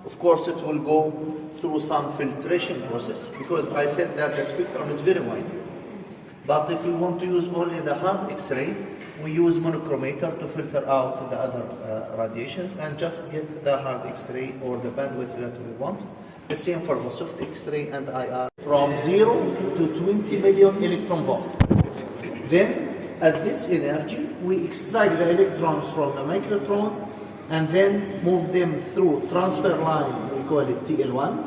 Of course, it will go through some filtration process because I said that the spectrum is very wide. But if we want to use only the hard X-ray, we use monochromator to filter out the other radiations and just get the hard X-ray or the bandwidth that we want. The same for the soft X-ray and IR. From 0 to 20 million electron volt. Then, at this energy, we extract the electrons from the microtron and then move them through transfer line, we call it TL1,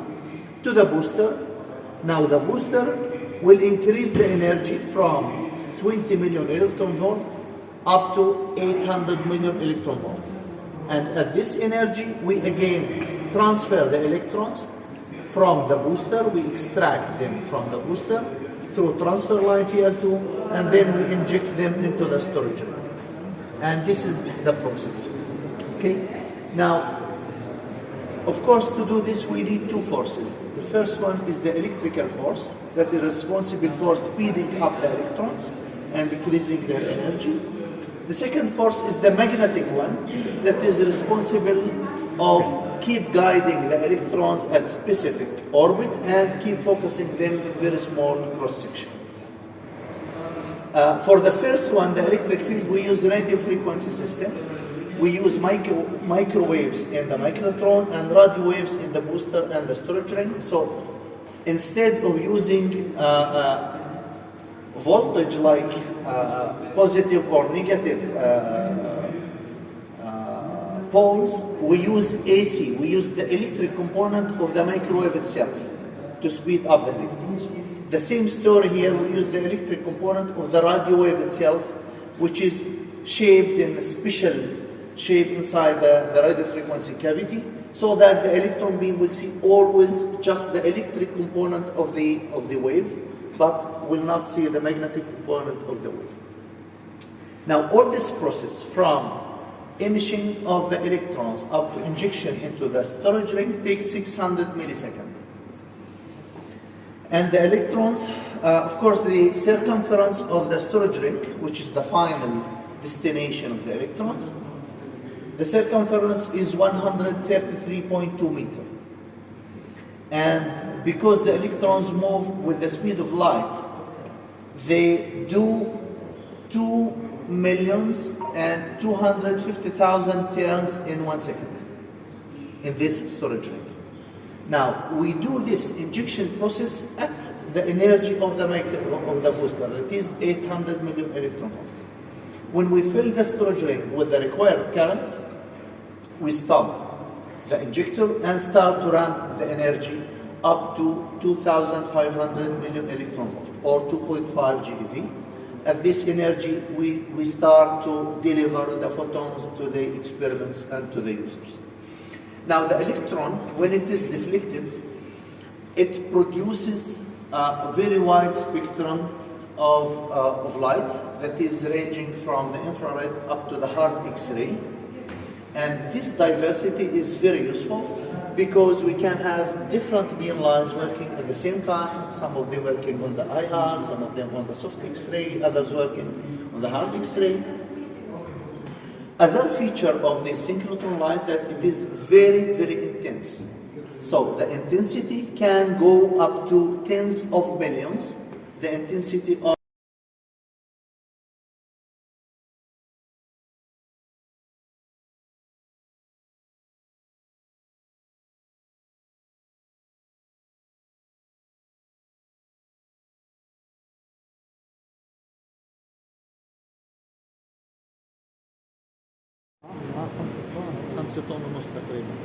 to the booster. Now the booster will increase the energy from 20 million electron volt up to 800 million electron volt. And at this energy, we again transfer the electrons from the booster, we extract them from the booster through transfer line TL2, and then we inject them into the storage line. And this is the process. Okay? Now, of course, to do this, we need two forces. The first one is the electrical force, that is responsible for speeding up the electrons and decreasing their energy. The second force is the magnetic one, that is responsible of keep guiding the electrons at specific orbit and keep focusing them in very small cross section. For the first one, the electric field, we use radio frequency system. We use microwaves in the microtron and radio waves in the booster and the storage ring. So instead of using voltage like positive or negative poles, we use AC. We use the electric component of the microwave itself to speed up the electrons. The same story here, we use the electric component of the radio wave itself, which is shaped in a special shape inside the radio frequency cavity, so that the electron beam will see always just the electric component of the wave, but will not see the magnetic component of the wave. Now, all this process from emission of the electrons up to injection into the storage ring takes 600 milliseconds. And the electrons, of course, the circumference of the storage ring, which is the final destination of the electrons, the circumference is 133.2 meters. And because the electrons move with the speed of light, they do 2,250,000 turns in 1 second in this storage ring. Now, we do this injection process at the energy of the booster, that is 800 million electron volt. When we fill the storage ring with the required current, we stop the injector and start to ramp the energy up to 2,500 million electron volt, or 2.5 GeV. At this energy, we start to deliver the photons to the experiments and to the users. Now, the electron, when it is deflected, it produces a very wide spectrum of light that is ranging from the infrared up to the hard X-ray. And this diversity is very useful because we can have different beam lines working at the same time, some of them working on the IR, some of them on the soft X-ray, others working on the hard X-ray. Other feature of this synchrotron light that it is very, very intense. So the intensity can go up to tens of millions. The intensity of خمسة طن ونص تقريبا.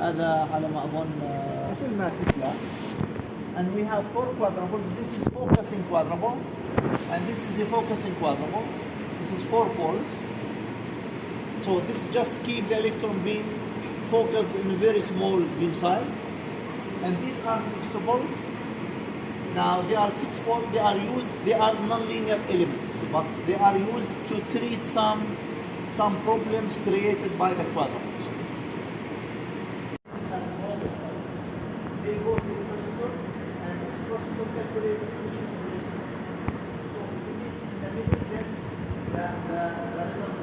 هذا على ما أظن مثل ما تسلا. And we have 4 quadrupoles. This is focusing quadrupole, and this is the focusing quadrupole. This is 4 poles. So this just keep the electron beam focused in a very small beam size. And these are 6 poles. Now they are 6 poles. They are nonlinear elements, but they are used to treat some problems created by the quadrupoles. They go to the processor, and this processor calculates the So if it is in the middle, then the result